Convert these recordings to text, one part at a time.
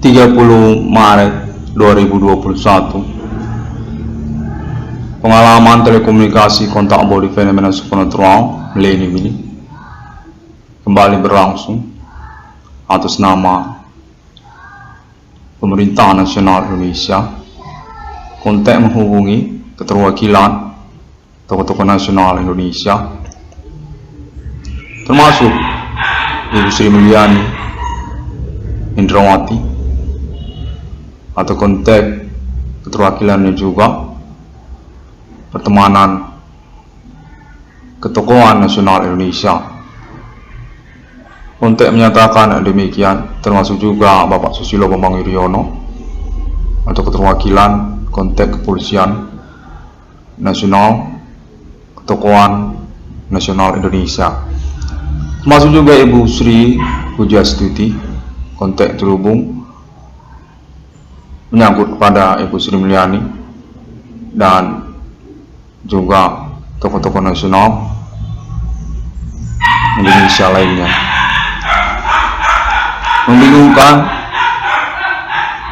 30 Maret 2021. Pengalaman telekomunikasi kontak bodi fenomena supernatural milenium ini kembali berlangsung atas nama Pemerintah Nasional Indonesia. Kontak menghubungi keterwakilan tokoh-tokoh nasional Indonesia, termasuk Ibu Sri Mulyani Indrawati, atau kontak keterwakilannya juga Pertemanan Ketokohan Nasional Indonesia. Kontak menyatakan demikian, termasuk juga Bapak Susilo Bambang Yudhoyono atau keterwakilan kontak Kepolisian Nasional Ketokohan Nasional Indonesia, termasuk juga Ibu Sri Pujastuti, kontak terhubung menyangkut kepada Ibu Sri Mulyani dan juga tokoh-tokoh nasional Indonesia lainnya. Membingungkan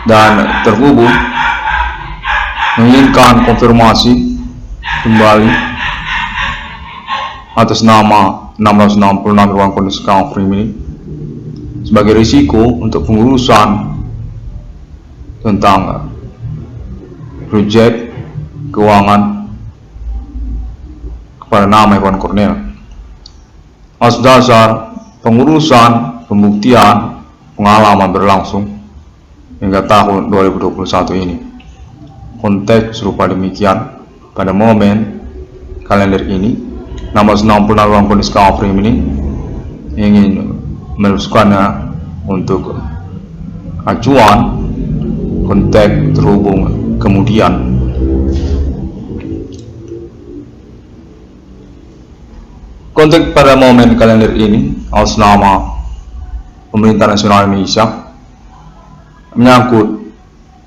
dan terhubung menginginkan konfirmasi kembali atas nama 666 ruang kondisi Kafrim ini sebagai risiko untuk pengurusan tentang proyek keuangan kepada nama Iwan Cornel. Atas dasar pengurusan pembuktian pengalaman berlangsung hingga tahun 2021 ini, konteks serupa demikian pada momen kalender ini, 666 ruang kondisi Kafrim ini ingin meneruskannya untuk acuan kontak terhubung kemudian. Kontak pada momen kalender ini atas nama Pemerintah Nasional Indonesia menyangkut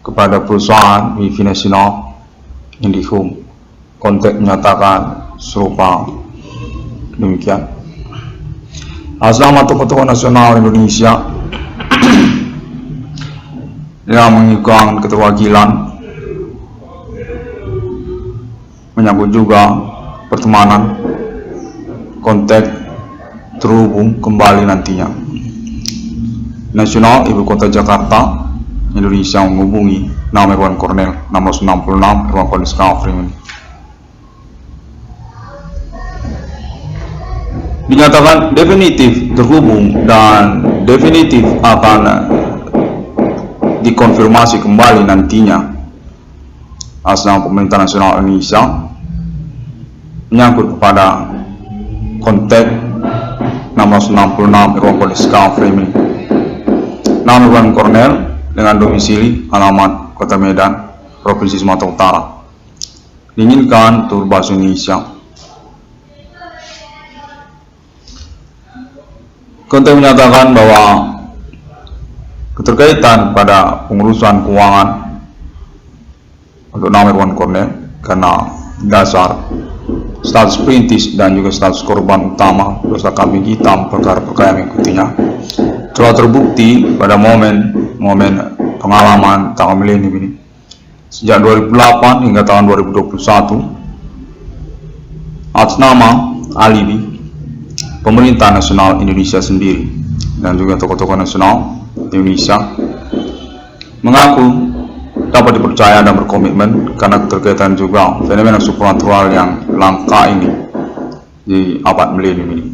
kepada perusahaan WiFi Nasional IndiHome. Kontak menyatakan serupa demikian. Atas nama tokoh-tokoh nasional Indonesia yang mengikut keterwakilan, menyangkut juga pertemanan, kontak terhubung kembali nantinya. Nasional Ibu Kota Jakarta Indonesia menghubungi nama Iwan Cornel 666 ruang kondisi Kafrim ini. Dinyatakan definitif terhubung dan definitif akan dikonfirmasi kembali nantinya atas nama Pemerintah Nasional Indonesia menyangkut kepada kontak 666 ruang kondisi Kafrim ini. Nama Iwan Cornel dengan domisili alamat Kota Medan, Provinsi Sumatera Utara, diinginkan turut bahasa Indonesia. Kontak menyatakan bahwa keterkaitan pada pengurusan keuangan untuk nama Iwan Cornel karena dasar status perintis dan juga status korban utama dosa kambing hitam perkara-perkara yang mengikutinya telah terbukti pada momen pengalaman tanggal milenium ini sejak 2008 hingga tahun 2021 atas nama alibi Pemerintah Nasional Indonesia sendiri dan juga tokoh-tokoh nasional Indonesia mengaku dapat dipercaya dan berkomitmen karena keterkaitan juga fenomena supernatural yang langka ini di abad milenium ini.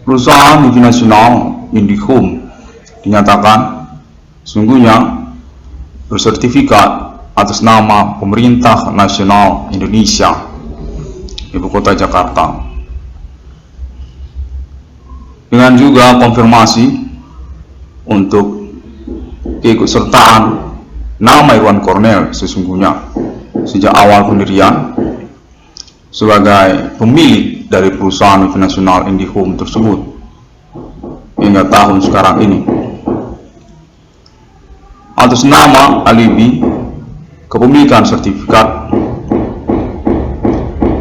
Perusahaan WiFi Nasional IndiHome dinyatakan sungguhnya bersertifikat atas nama Pemerintah Nasional Indonesia Ibu Kota Jakarta, dengan juga konfirmasi untuk keikutsertaan nama Iwan Cornel sesungguhnya sejak awal pendirian sebagai pemilik dari perusahaan WiFi Nasional IndiHome tersebut hingga tahun sekarang ini. Atas nama alibi kepemilikan sertifikat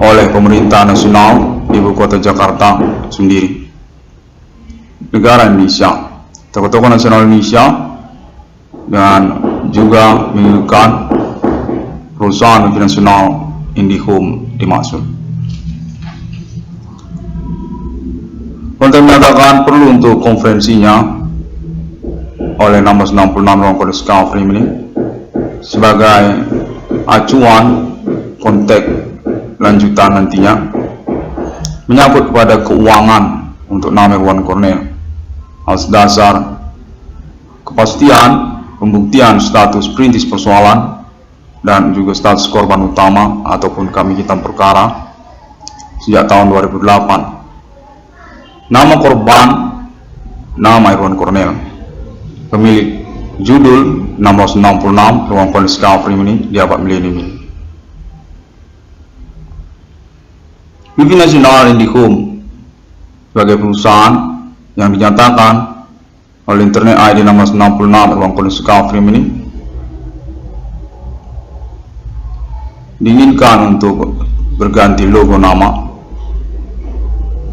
oleh Pemerintah Nasional Ibu Kota Jakarta sendiri negara Indonesia, tokoh-tokoh nasional Indonesia, dan juga menunjukkan perusahaan multinasional IndiHome dimaksud. Konten menyatakan perlu untuk konferensinya oleh nomor 96 ruang kode Discovery ini sebagai acuan kontak lanjutan nantinya menyangkut kepada keuangan untuk nama Irwan Cornell atas dasar kepastian pembuktian status perintis persoalan dan juga status korban utama ataupun kami hitam perkara sejak tahun 2008. Nama korban, nama Irwan Cornell, pemilik judul 666 ruang kode Discovery ini di abad milenium ini. Wifi Nasional IndiHome sebagai perusahaan yang dinyatakan oleh Internet ID 666 ruang kode Discovery ini diinginkan untuk berganti logo nama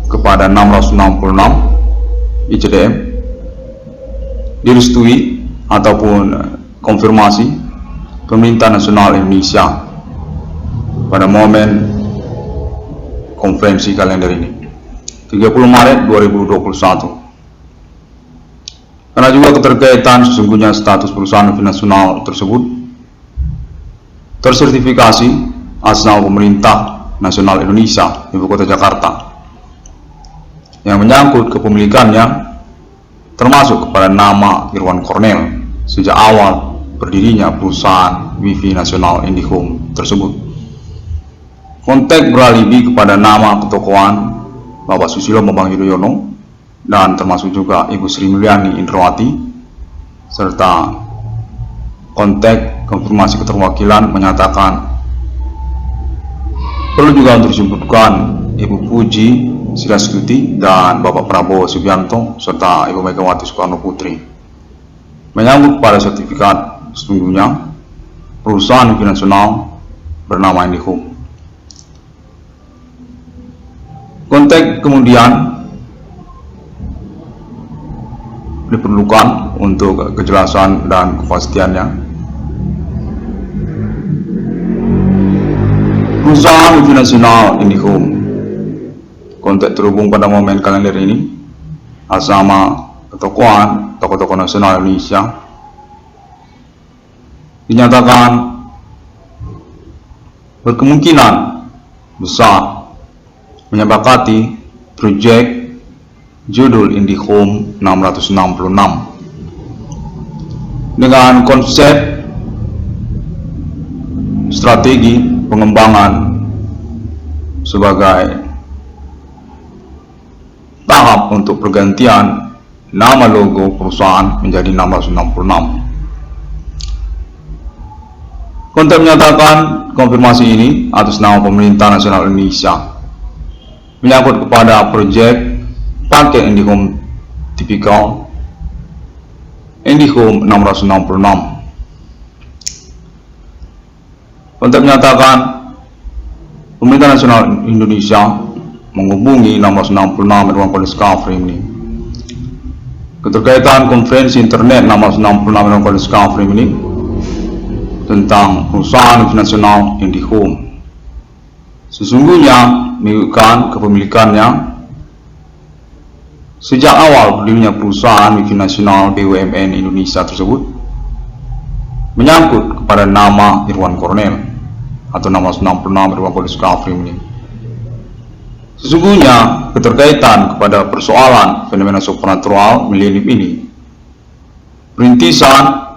kepada 666 ICDM, direstui ataupun konfirmasi Pemerintah Nasional Indonesia pada momen konferensi kalender ini 30 Maret 2021. Karena juga keterkaitan sesungguhnya status perusahaan Wifi Nasional tersebut tersertifikasi atas nama Pemerintah Nasional Indonesia Ibu Kota Jakarta yang menyangkut kepemilikannya termasuk kepada nama Irwan Cornell sejak awal berdirinya perusahaan Wifi Nasional IndiHome tersebut. Kontak beralibi kepada nama ketokohan Bapak Susilo Bambang Yudhoyono dan termasuk juga Ibu Sri Mulyani Indrawati, serta kontak konfirmasi keterwakilan menyatakan perlu juga untuk disebutkan Ibu Puji Sirastuti dan Bapak Prabowo Subianto serta Ibu Megawati Soekarno Putri menyambut pada sertifikat sesungguhnya perusahaan Wifi Nasional bernama IndiHome. Kontak kemudian diperlukan untuk kejelasan dan kepastiannya. Perusahaan Wifi Nasional IndiHome kontak terhubung pada momen kalender ini atas nama ketokohan tokoh-tokoh nasional Indonesia dinyatakan berkemungkinan besar menyepakati proyek judul IndiHome 666 dengan konsep strategi pengembangan sebagai tahap untuk pergantian nama logo perusahaan menjadi 666. Kontak menyatakan konfirmasi ini atas nama Pemerintah Nasional Indonesia menyangkut kepada proyek paket IndiHome tipikal IndiHome 666. Kontak menyatakan Pemerintah Nasional Indonesia menghubungi 666 ruang kode Discovery ini. Keterkaitan konferensi internet 666 ruang kode Discovery ini tentang perusahaan Wifi Nasional IndiHome sesungguhnya menunjukkan kepemilikannya sejak awal berdirinya perusahaan Wifi Nasional BUMN Indonesia tersebut menyangkut kepada nama Irwan Cornell atau 666 ruang kode Discovery ini. Sesungguhnya keterkaitan kepada persoalan fenomena supernatural milenium ini perintisan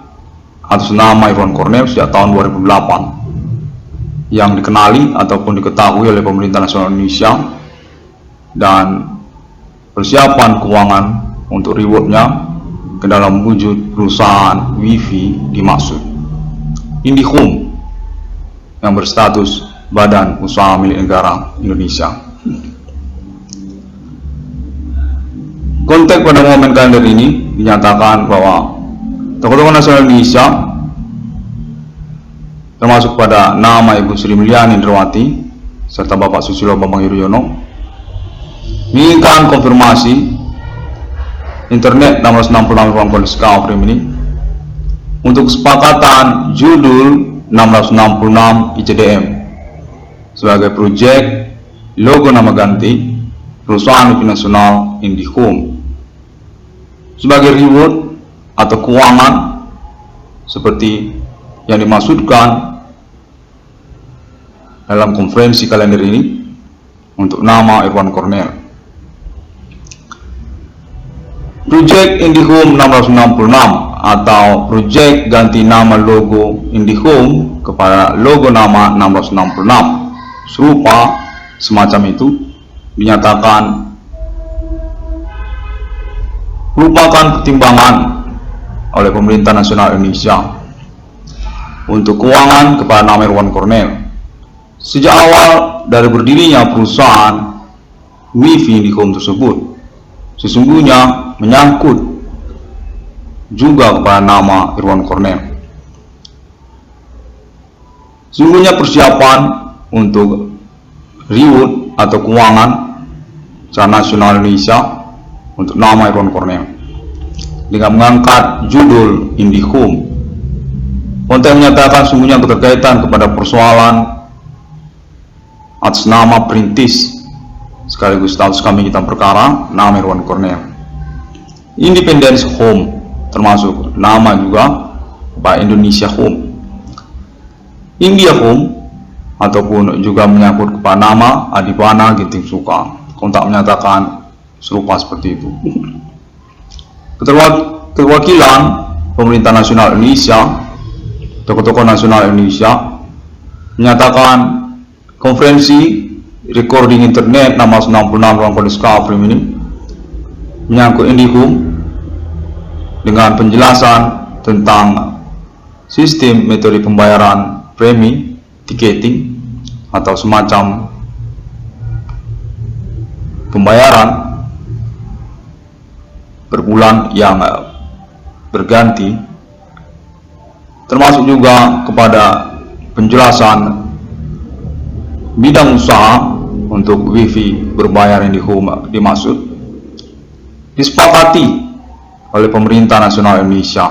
atas nama Irwan Cornell sejak tahun 2008 yang dikenali ataupun diketahui oleh Pemerintah Nasional Indonesia dan persiapan keuangan untuk rewardnya ke dalam wujud perusahaan Wifi dimaksud IndiHome yang berstatus Badan Usaha Milik Negara Indonesia. Kontak pada momen kalender ini dinyatakan bahwa tokoh-tokoh nasional Indonesia termasuk pada nama Ibu Sri Mulyani Indrawati serta Bapak Susilo Bambang Yudhoyono menginginkan konfirmasi Internet 666 ruang kondisi ini untuk kesepakatan judul 666 ICDM sebagai proyek logo nama ganti perusahaan multinasional IndiHome sebagai reward atau keuangan seperti yang dimaksudkan dalam konferensi kalender ini untuk nama Irwan Cornel. Proyek IndiHome 666 atau proyek ganti nama logo IndiHome kepada logo nama 666 serupa semacam itu dinyatakan merupakan pertimbangan oleh pemerintah nasional Indonesia untuk keuangan kepada nama Irwan Cornel. Sejak awal dari berdirinya perusahaan WiFi IndiHome tersebut sesungguhnya menyangkut juga kepada nama Irwan Cornel. Sesungguhnya persiapan untuk reward atau keuangan secara nasional Indonesia untuk nama Irwan Cornel dengan mengangkat judul IndiHome. Konten menyatakan sungguhnya keterkaitan kepada persoalan atas nama perintis sekaligus status kami hitam perkara nama Irwan Cornel. Independence Home termasuk nama juga Pak Indonesia Home, India Home ataupun juga menyangkut kepada nama Adipana Ginting Suka. Kontak menyatakan serupa seperti itu. Keterwakilan pemerintah nasional Indonesia, tokoh-tokoh nasional Indonesia menyatakan konferensi recording internet 666 ruang kondisi ini menyangkut IndiHome dengan penjelasan tentang sistem metode pembayaran premi tiketing atau semacam pembayaran per bulan yang berganti, termasuk juga kepada penjelasan bidang usaha untuk WiFi berbayar IndiHome dimaksud disepakati oleh pemerintah nasional Indonesia.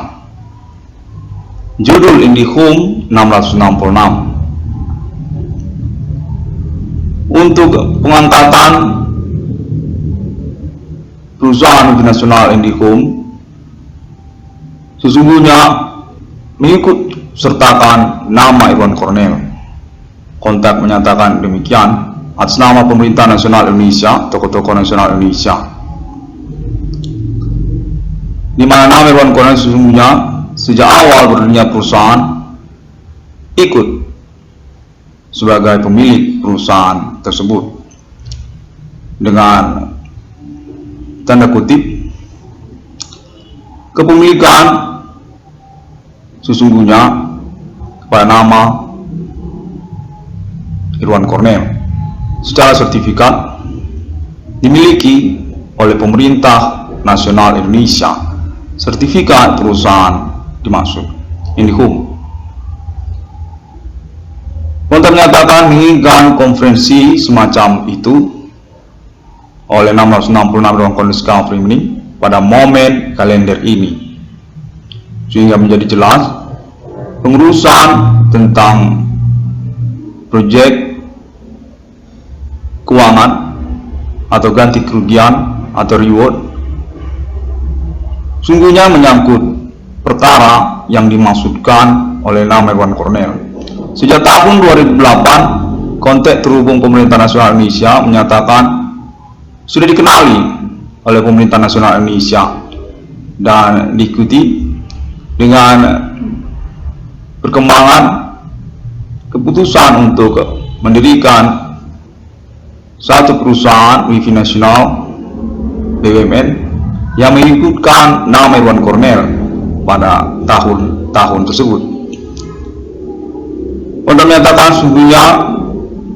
Judul IndiHome 666 untuk pengangkatan perusahaan multinasional IndiHome sesungguhnya mengikut sertakan nama Irwan Cornel. Kontak menyatakan demikian atas nama pemerintah nasional Indonesia, tokoh-tokoh nasional Indonesia, di mana nama Irwan Cornel sesungguhnya sejak awal berdirinya perusahaan ikut sebagai pemilik perusahaan tersebut dengan tanda kutip kepemilikan sesungguhnya kepada nama Irwan Cornel secara sertifikat dimiliki oleh pemerintah nasional Indonesia. Sertifikat perusahaan dimaksud IndiHome. Kontak menyatakan menginginkan konferensi semacam itu oleh 666 ruang kondisi ini pada momen kalender ini, sehingga menjadi jelas pengurusan tentang proyek keuangan atau ganti kerugian atau reward sungguhnya menyangkut perkara yang dimaksudkan oleh nama Irwan Cornel. Sejak tahun 2008, kontak terhubung pemerintah nasional Indonesia menyatakan sudah dikenali oleh pemerintah nasional Indonesia dan diikuti dengan perkembangan keputusan untuk mendirikan satu perusahaan WiFi nasional BUMN yang mengikutkan nama Irwan Cornel pada tahun-tahun tersebut. Kontak menyatakan sungguhnya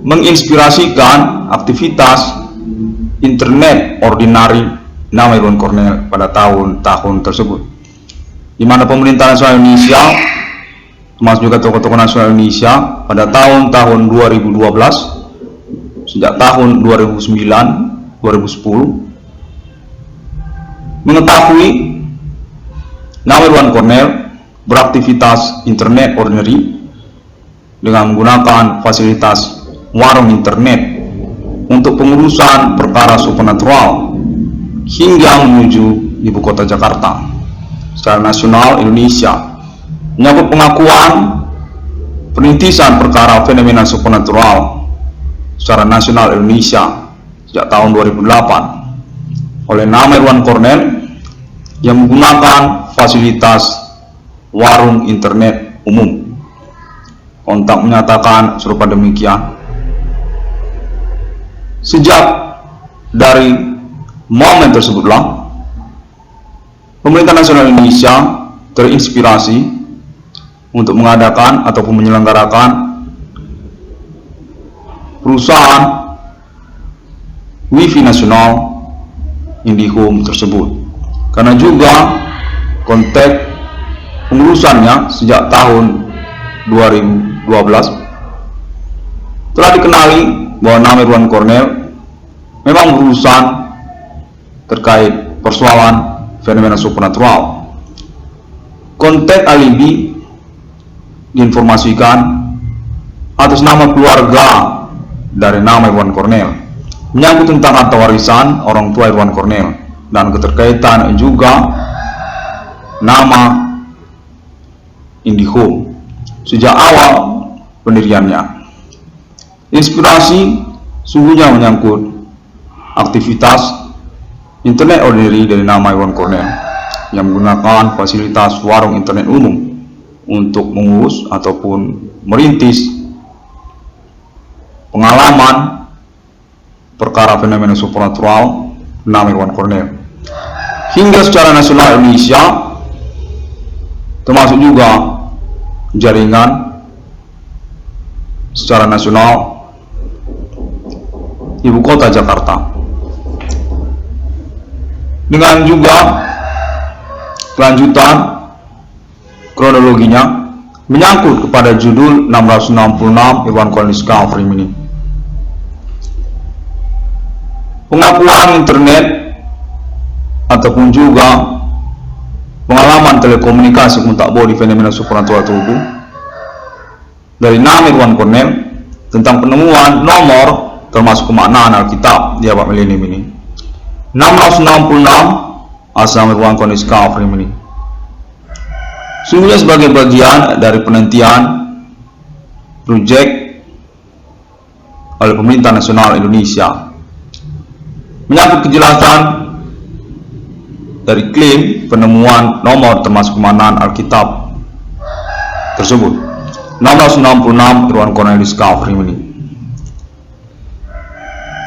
menginspirasikan aktivitas internet ordinari nama Irwan Cornel pada tahun-tahun tersebut, di mana pemerintah nasional Indonesia termasuk juga tokoh-tokoh nasional Indonesia pada tahun-tahun 2012 sejak tahun 2009, 2010 mengetahui nama Irwan Cornel beraktivitas internet ordinary dengan menggunakan fasilitas warung internet untuk pengurusan perkara supernatural hingga menuju ibu kota Jakarta. Secara nasional Indonesia menyangkut pengakuan perintisan perkara fenomena supernatural secara nasional Indonesia sejak tahun 2008 oleh nama Irwan Cornel yang menggunakan fasilitas warung internet umum. Kontak menyatakan serupa demikian. Sejak dari momen tersebutlah, pemerintah nasional Indonesia terinspirasi untuk mengadakan ataupun menyelenggarakan perusahaan Wi-Fi nasional IndiHome tersebut. Karena juga konteks pengurusannya sejak tahun 2012 telah dikenali bahwa nama Irwan Cornel memang berurusan terkait persoalan fenomena supernatural. Konteks alibi diinformasikan atas nama keluarga dari nama Irwan Cornel, menyangkut tentang harta warisan orang tua Irwan Cornel dan keterkaitan juga nama IndiHome sejak awal pendiriannya. Inspirasi sungguhnya menyangkut aktivitas internet ordinary dari nama Irwan Cornel yang menggunakan fasilitas warung internet umum untuk mengurus ataupun merintis pengalaman perkara fenomena supernatural nama Irwan Cornel hingga secara nasional Indonesia, termasuk juga jaringan secara nasional ibu kota Jakarta. Dengan juga kelanjutan kronologinya menyangkut kepada judul 666 Irwan Cornel Discovery ini. Pengakuan internet ataupun juga pengalaman telekomunikasi tak boleh fenomena supernatural tersebut dari nama Irwan Cornel tentang penemuan nomor termasuk kemaknaan Alkitab di abad milenium ini. 666 asal Irwan Cornel Discovery ini sungguhnya sebagai bagian dari penantian proyek oleh pemerintah nasional Indonesia menyangkut kejelasan dari klaim penemuan nomor termasuk kemaknaan Alkitab tersebut. 666 Irwan Cornel Discovery ini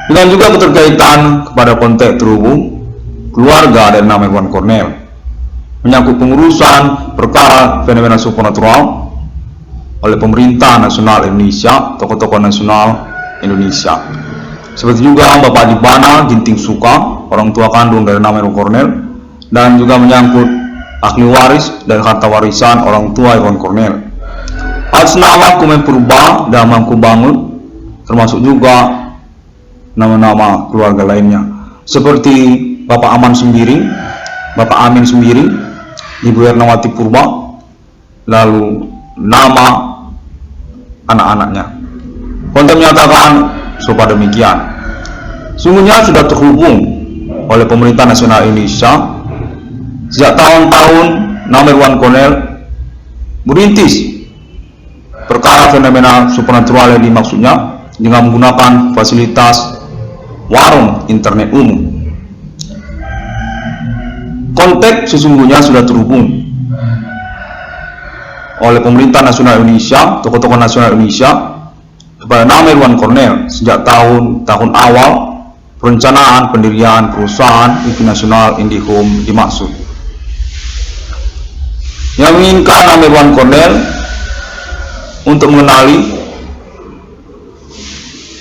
dengan juga keterkaitan kepada konteks terhubung keluarga dari nama Irwan Cornel menyangkut pengurusan perkara fenomena supernatural oleh pemerintah nasional Indonesia, tokoh-tokoh nasional Indonesia seperti juga Bapak Adibana Ginting Suka, orang tua kandung dari nama Irwan Cornel, dan juga menyangkut ahli waris dan harta warisan orang tua Irwan Cornel. Atas nama Kemenpurba dan Mangkubangun, termasuk juga nama-nama keluarga lainnya seperti Bapak Aman Sembiring, Bapak Amin Sembiring, Ibu Ernawati Purba, lalu nama anak-anaknya. Konten menyatakan serupa demikian. Sungguhnya sudah terhubung oleh pemerintah nasional Indonesia sejak tahun-tahun nama Irwan Cornel merintis perkara fenomena supernatural yang dimaksudnya dengan menggunakan fasilitas warung internet umum. Konteks sesungguhnya sudah terhubung oleh pemerintah nasional Indonesia, tokoh-tokoh nasional Indonesia kepada nama Irwan Cornel sejak tahun awal perencanaan pendirian perusahaan Wi-Fi nasional IndiHome dimaksud, yang menginginkan nama Irwan Cornel untuk mengenali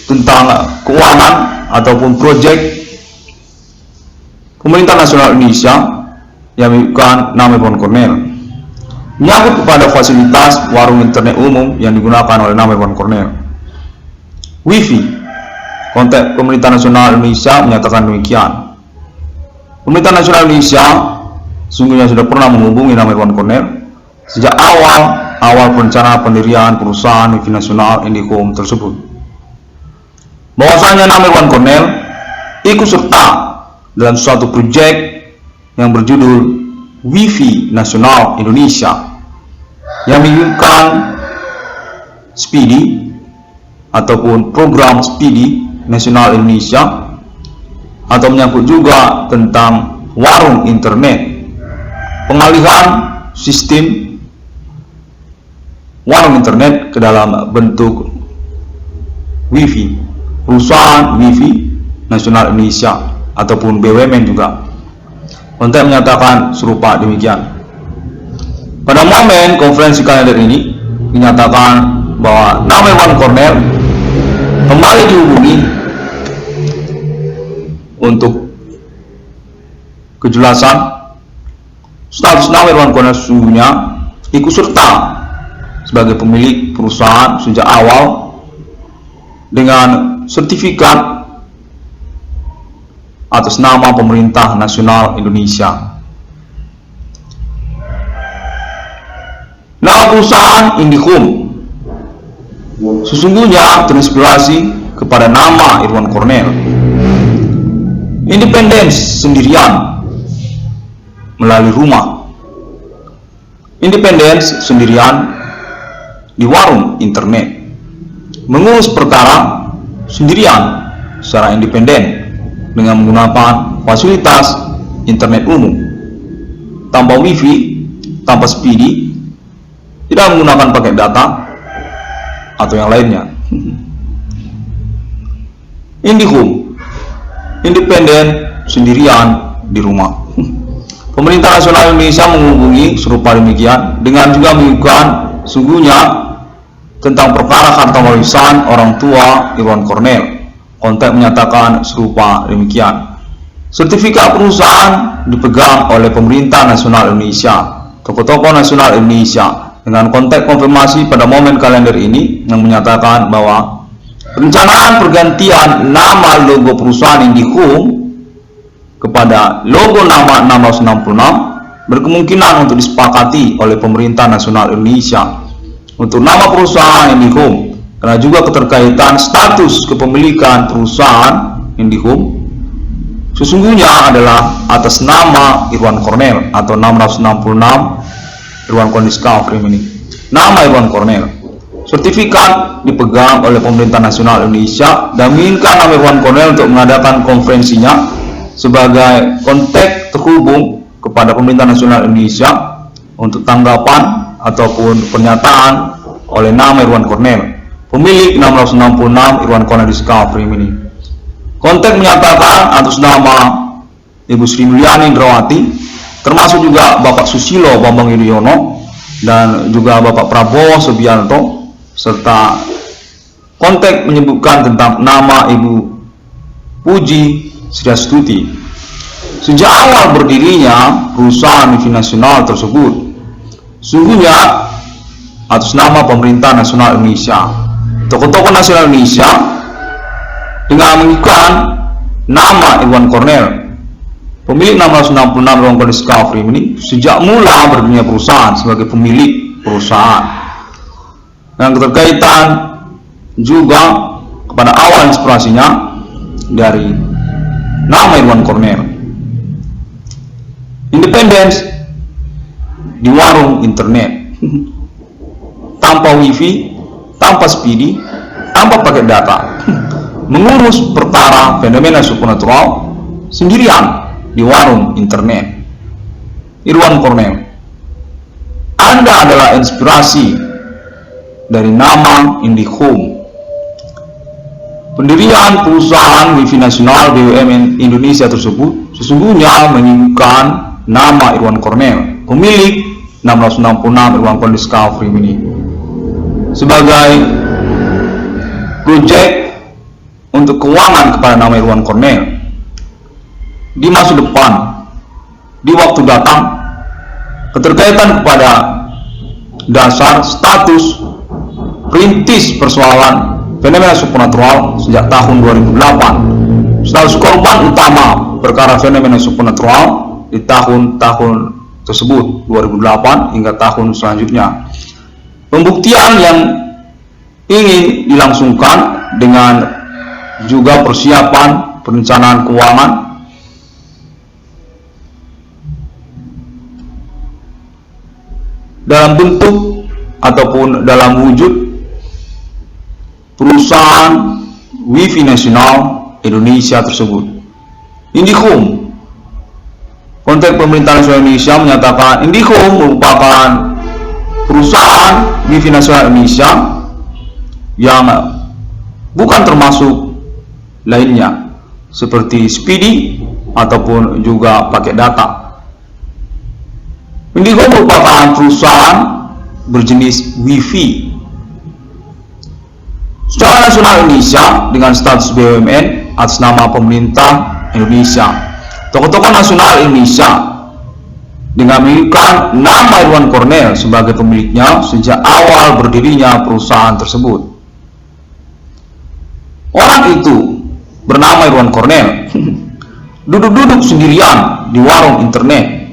tentang keuangan ataupun proyek pemerintah nasional Indonesia yang menunjukkan nama Irwan Cornel menyangkut kepada fasilitas warung internet umum yang digunakan oleh nama Irwan Cornel. Wi-Fi konteks pemerintah nasional Indonesia menyatakan demikian. Pemerintah Nasional Indonesia sesungguhnya sudah pernah menghubungi nama Irwan Cornell sejak awal perencanaan pendirian perusahaan WiFi nasional IndiHome tersebut. Bahwasanya nama Irwan Cornell ikut serta dalam suatu proyek yang berjudul WiFi Nasional Indonesia yang menyebutkan Speedy ataupun program Speedy Nasional Indonesia, atau menyangkut juga tentang warung internet, pengalihan sistem warung internet ke dalam bentuk WiFi, perusahaan WiFi Nasional Indonesia ataupun BUMN juga. Konten menyatakan serupa demikian. Pada momen konferensi kalender ini dinyatakan bahwa nama Irwan Cornell kembali dihubungi untuk kejelasan status nama Irwan Cornell sesungguhnya ikut serta sebagai pemilik perusahaan sejak awal dengan sertifikat atas nama Pemerintah Nasional Indonesia. Nama perusahaan IndiHome sesungguhnya terinspirasi kepada nama Irwan Cornell. Independence sendirian melalui rumah, independence sendirian di warung internet, mengurus perkara sendirian secara independen dengan menggunakan fasilitas internet umum, tanpa wifi, tanpa speedy, tidak menggunakan paket data atau yang lainnya. IndiHome, independen sendirian di rumah. Pemerintah Nasional Indonesia menghubungi serupa demikian dengan juga menyebutkan sungguhnya tentang perkara harta warisan orang tua Irwan Cornell. Konteks menyatakan serupa demikian. Sertifikat perusahaan dipegang oleh Pemerintah Nasional Indonesia, tokoh-tokoh nasional Indonesia, dengan konteks konfirmasi pada momen kalender ini yang menyatakan bahwa perencanaan pergantian nama logo perusahaan IndiHome kepada logo nama 666 berkemungkinan untuk disepakati oleh Pemerintah Nasional Indonesia untuk nama perusahaan IndiHome, karena juga keterkaitan status kepemilikan perusahaan IndiHome sesungguhnya adalah atas nama Irwan Cornell atau 666 Irwan Cornell Discovery ini. Nama Irwan Cornell. Sertifikat dipegang oleh Pemerintah Nasional Indonesia dan menginginkan nama Irwan Cornell untuk mengadakan konferensinya sebagai konteks terhubung kepada Pemerintah Nasional Indonesia untuk tanggapan ataupun pernyataan oleh nama Irwan Cornell, pemilik 666 Irwan Cornell Discovery ini. Konteks menyatakan atas nama Ibu Sri Mulyani Indrawati, termasuk juga Bapak Susilo Bambang Yudhoyono dan juga Bapak Prabowo Subianto, serta konteks menyebutkan tentang nama Ibu Puji Sriastuti. Sejak awal berdirinya perusahaan WiFi nasional tersebut, sungguhnya atas nama Pemerintah Nasional Indonesia, tokoh-tokoh nasional Indonesia dengan mengikat nama Irwan Cornell, pemilik 666 Irwan Cornell Discovery ini, sejak mula berdirinya perusahaan sebagai pemilik perusahaan, dan keterkaitan juga kepada awal inspirasinya dari nama Irwan Cornell. Independence di warung internet, tanpa wifi, tanpa speedy, tanpa paket data, mengurus perkara fenomena supernatural sendirian di warung internet. Irwan Cornell, Anda adalah inspirasi dari nama IndiHome. Pendirian perusahaan WiFi nasional BUMN Indonesia tersebut sesungguhnya menyebutkan nama Irwan Cornell, pemilik 666 Irwan Cornell Discovery ini, sebagai proyek untuk keuangan kepada nama Irwan Cornell di masa depan, di waktu datang, keterkaitan kepada dasar status perintis persoalan fenomena supernatural sejak tahun 2008, status korban utama perkara fenomena supernatural di tahun-tahun tersebut, 2008 hingga tahun selanjutnya. Pembuktian yang ingin dilangsungkan dengan juga persiapan perencanaan keuangan dalam bentuk ataupun dalam wujud perusahaan Wi-Fi nasional Indonesia tersebut. IndiHome, konteks pemerintah nasional Indonesia menyatakan IndiHome merupakan perusahaan Wi-Fi nasional Indonesia yang bukan termasuk lainnya seperti Speedy ataupun juga paket data. IndiHome merupakan perusahaan berjenis Wi-Fi secara nasional Indonesia dengan status BUMN atas nama pemerintah Indonesia. Tokoh-tokoh nasional Indonesia dengan memiliki nama Irwan Cornell sebagai pemiliknya sejak awal berdirinya perusahaan tersebut. Orang itu bernama Irwan Cornell duduk-duduk sendirian di warung internet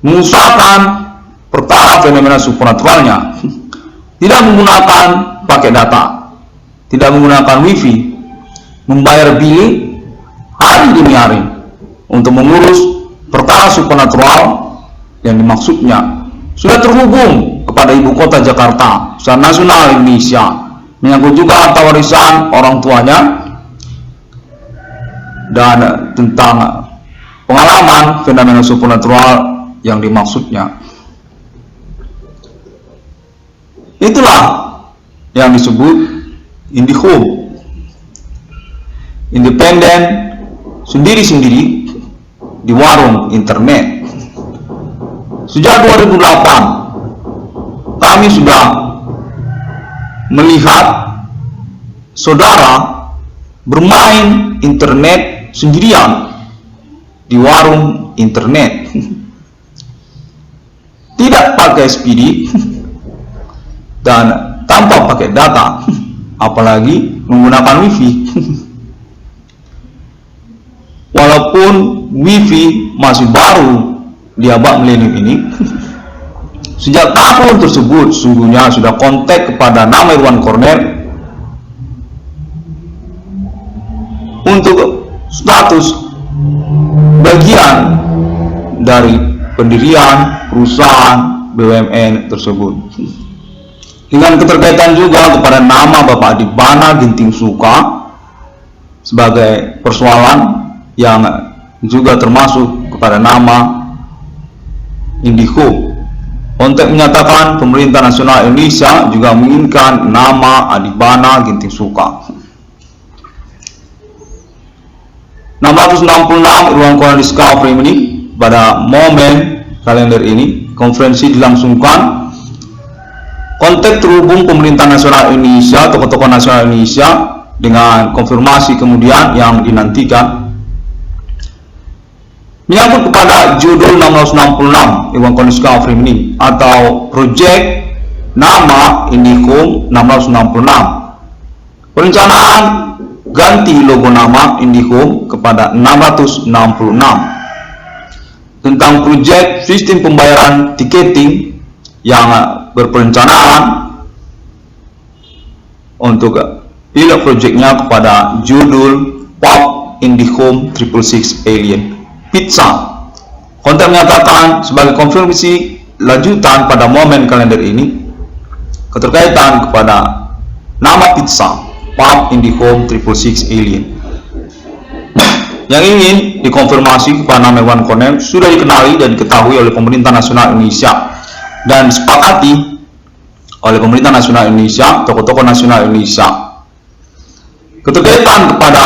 mengusahakan perkara fenomena supernaturalnya, tidak menggunakan paket data, tidak menggunakan Wi-Fi, membayar bilik hari demi hari untuk mengurus perkara supernatural yang dimaksudnya sudah terhubung kepada ibu kota Jakarta secara nasional Indonesia, menyangkut juga harta warisan orang tuanya dan tentang pengalaman fenomena supernatural yang dimaksudnya. Itulah yang disebut IndiHome, independen, sendiri-sendiri di warung internet. Sejak 2008 kami sudah melihat saudara bermain internet sendirian di warung internet, tidak pakai Speedy dan tanpa pakai data, apalagi menggunakan Wi-Fi. Walaupun Wi-Fi masih baru di abad milenium ini, sejak tahun tersebut sungguhnya sudah kontak kepada nama Irwan Cornell untuk status bagian dari pendirian perusahaan BUMN tersebut, dengan keterkaitan juga kepada nama Bapak Adibana Ginting Suka sebagai persoalan yang juga termasuk kepada nama IndiHome. Konteks menyatakan pemerintah nasional Indonesia juga menginginkan nama Adibana Ginting Suka. 666 Irwan Cornell Discovery ini pada momen kalender ini konferensi dilangsungkan. Konteks terhubung pemerintah nasional Indonesia, tokoh-tokoh nasional Indonesia dengan konfirmasi kemudian yang dinantikan menyangkut kepada judul 666 Irwan Cornell Discovery ini atau project nama IndiHome 666. Perencanaan ganti logo nama IndiHome kepada 666 tentang proyek sistem pembayaran tiketing yang berperencanaan untuk pilot proyeknya kepada judul Pop IndiHome 666 Alien Pizza. Konten menyatakan sebagai konfirmasi lanjutan pada momen kalender ini keterkaitan kepada nama pizza Pop IndiHome 666 Alien yang ingin dikonfirmasi kepada nama Irwan Cornell sudah dikenali dan diketahui oleh pemerintah nasional Indonesia dan disepakati oleh pemerintah nasional Indonesia, tokoh-tokoh nasional Indonesia. Keterkaitan kepada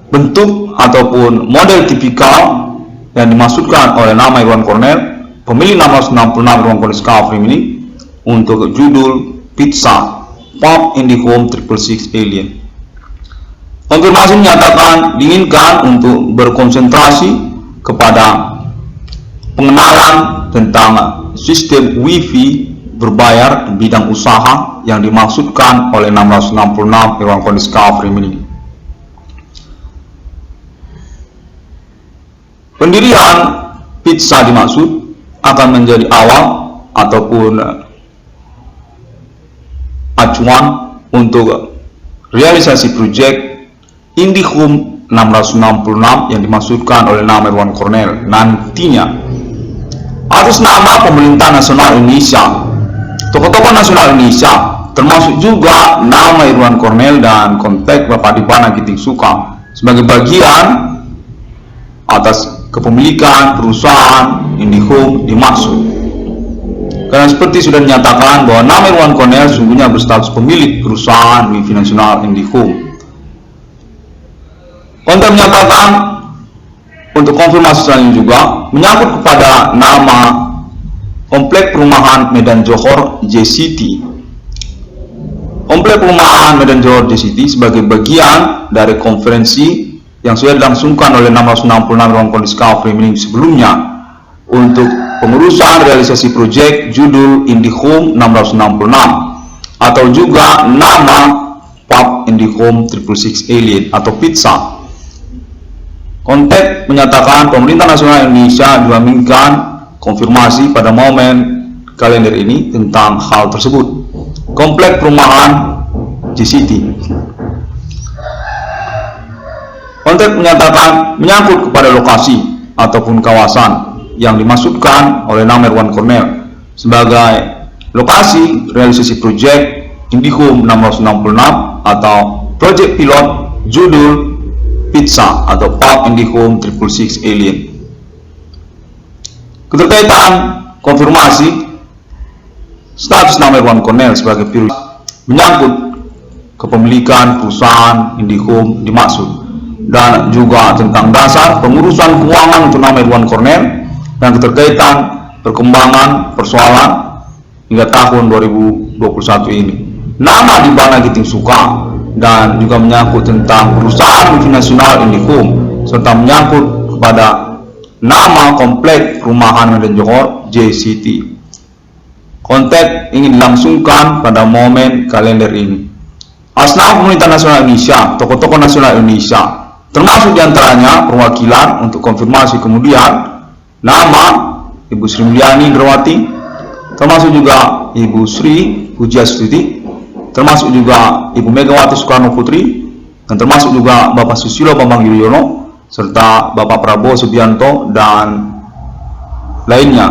bentuk ataupun model tipikal yang dimaksudkan oleh nama Irwan Cornell, pemilik 666 Irwan Cornell Discovery ini untuk judul pizza Pop IndiHome 666 Alien. Konfirmasi menyatakan diinginkan untuk berkonsentrasi kepada pengenalan tentang sistem Wi-Fi berbayar di bidang usaha yang dimaksudkan oleh 666 Irwan Cornell Discovery ini. Pendirian Pizza dimaksud akan menjadi awal ataupun acuan untuk realisasi proyek IndiHome 666 yang dimaksudkan oleh nama Irwan Cornell nantinya. Atas nama pemerintah nasional Indonesia, tokoh-tokoh nasional Indonesia, termasuk juga nama Irwan Cornell dan kontak Bapak Dipana Giting Suka sebagai bagian atas kepemilikan perusahaan IndiHome dimaksud. Karena seperti sudah dinyatakan bahwa nama Irwan Cornell sesungguhnya berstatus pemilik perusahaan WiFi nasional IndiHome. Kontak menyatakan untuk konfirmasi selanjutnya juga menyangkut kepada nama Komplek Perumahan Medan Johor JCT. Komplek Perumahan Medan Johor JCT sebagai bagian dari konferensi yang sudah dilangsungkan oleh 666 ruang Discovery Meeting sebelumnya untuk pengurusan realisasi proyek judul IndiHome 666 atau juga nama Pub IndiHome 666 Alien atau Pizza. Kontak menyatakan pemerintah nasional Indonesia juga menginginkan konfirmasi pada momen kalender ini tentang hal tersebut. Komplek Perumahan JCT. Kontak menyatakan menyangkut kepada lokasi ataupun kawasan yang dimaksudkan oleh nama Irwan Cornell sebagai lokasi realisasi proyek IndiHome 666 atau proyek pilot judul Pizza atau Pub IndiHome 666 Alien. Keterkaitan konfirmasi status nama Irwan Cornell sebagai pilot menyangkut kepemilikan perusahaan IndiHome dimaksud dan juga tentang dasar pengurusan keuangan untuk nama Irwan Cornell dan keterkaitan perkembangan persoalan hingga tahun 2021 ini. Nama Dipana Giting Suka dan juga menyangkut tentang perusahaan WiFi nasional IndiHome serta menyangkut kepada nama Komplek Perumahan Medan Johor JCT. Kontak ingin dilangsungkan pada momen kalender ini. Atas nama pemerintah nasional Indonesia, tokoh-tokoh nasional Indonesia, termasuk diantaranya perwakilan untuk konfirmasi kemudian nama Ibu Sri Mulyani Indrawati, termasuk juga Ibu Sri Pujiastuti, termasuk juga Ibu Megawati Soekarno Putri, dan termasuk juga Bapak Susilo Bambang Yudhoyono, serta Bapak Prabowo Subianto dan lainnya,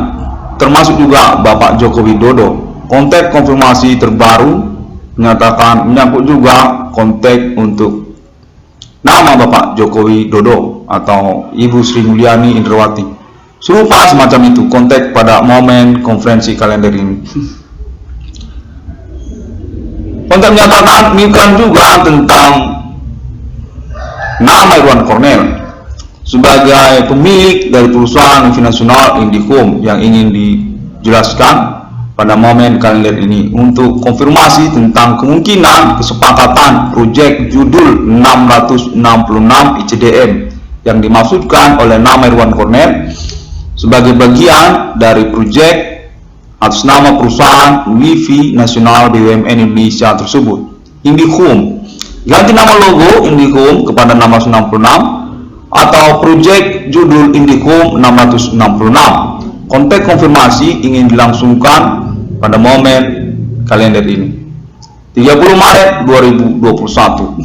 termasuk juga Bapak Joko Widodo. Kontak konfirmasi terbaru menyatakan menyangkut juga kontak untuk nama Bapak Joko Widodo atau Ibu Sri Mulyani Indrawati. Serupa semacam itu kontak pada momen konferensi kalender ini. Kontak menyatakan menginginkan juga tentang nama Irwan Cornell sebagai pemilik dari perusahaan WiFi nasional IndiHome yang ingin dijelaskan pada momen kalender ini untuk konfirmasi tentang kemungkinan kesepakatan proyek judul 666 ICDM yang dimaksudkan oleh nama Irwan Cornell sebagai bagian dari proyek atas nama perusahaan WiFi nasional BUMN Indonesia tersebut, IndiHome. Ganti nama logo IndiHome kepada 666 atau proyek judul IndiHome 666. Kontak konfirmasi ingin dilangsungkan pada momen kalender ini 30 Maret 2021.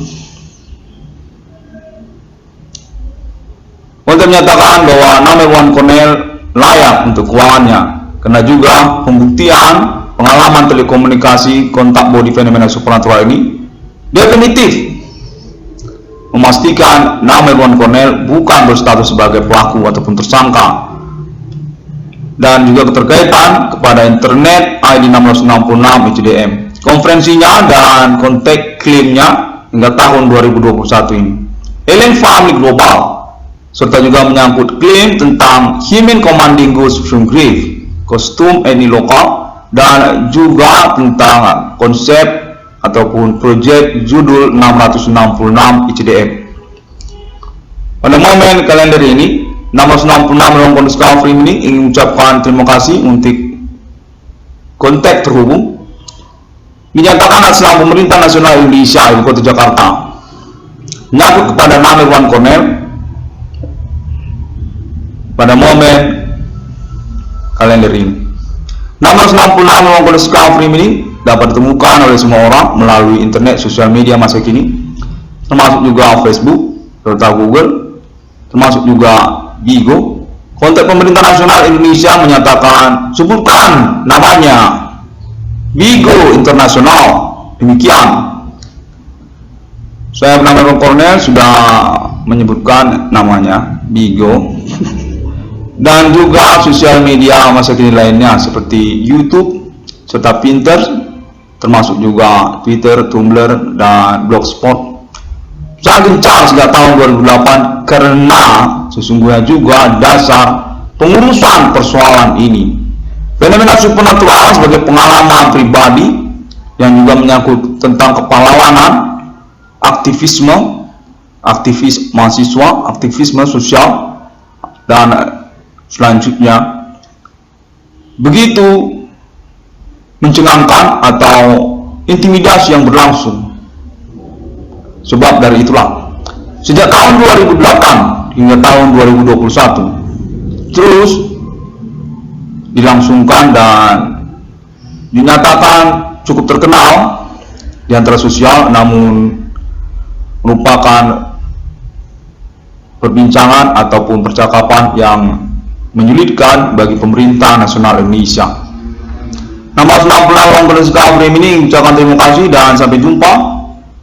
Kontak menyatakan bahwa nama Irwan Cornell layak untuk keuangannya karena juga pembuktian pengalaman telekomunikasi kontak body fenomena supernatural ini definitif memastikan nama Irwan Cornell bukan berstatus sebagai pelaku ataupun tersangka, dan juga keterkaitan kepada internet ID 666 ICDM, konferensinya dan kontak klaimnya hingga tahun 2021 ini, Alien Family Global, serta juga menyangkut klaim tentang Human Commanding Ghost from Grave, kostum ini lokal, dan juga tentang konsep ataupun proyek judul 666 ICDM. Pada momen kalender ini, 666 Ruang Discovery ini ingin mengucapkan terima kasih untuk kontak terhubung dinyatakan atas nama pemerintah nasional Indonesia Ibu Kota Jakarta menyangkut kepada nama Irwan Cornell pada momen kalender ini. Nomor 66 ruang discovery ini dapat ditemukan oleh semua orang melalui internet sosial media masa kini, termasuk juga Facebook serta Google, termasuk juga Bigo. Kontak pemerintah nasional Indonesia menyatakan sebutkan namanya Bigo Internasional. Demikian, saya Purnama Kornel sudah menyebutkan namanya Bigo dan juga sosial media masa kini lainnya seperti YouTube serta Pinterest, termasuk juga Twitter, Tumblr, dan Blogspot. Sangat gencar sejak tahun 2008 karena sesungguhnya juga dasar pengurusan persoalan ini. Fenomena supernatural sebagai pengalaman pribadi yang juga menyangkut tentang kepahlawanan, aktivisme mahasiswa, aktivisme sosial, dan selanjutnya begitu mencengangkan atau intimidasi yang berlangsung. Sebab dari itulah sejak tahun 2008 hingga tahun 2021 terus dilangsungkan dan dinyatakan cukup terkenal di antara sosial, namun merupakan perbincangan ataupun percakapan yang menyulitkan bagi pemerintah nasional Indonesia. Nama 90 orang discovery ini ucapkan terima kasih dan sampai jumpa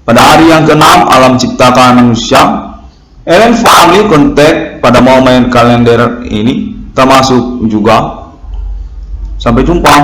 pada hari yang ke-6 alam ciptakan manusia. Ellen Family kontak pada momen kalender ini termasuk juga. Sampai jumpa.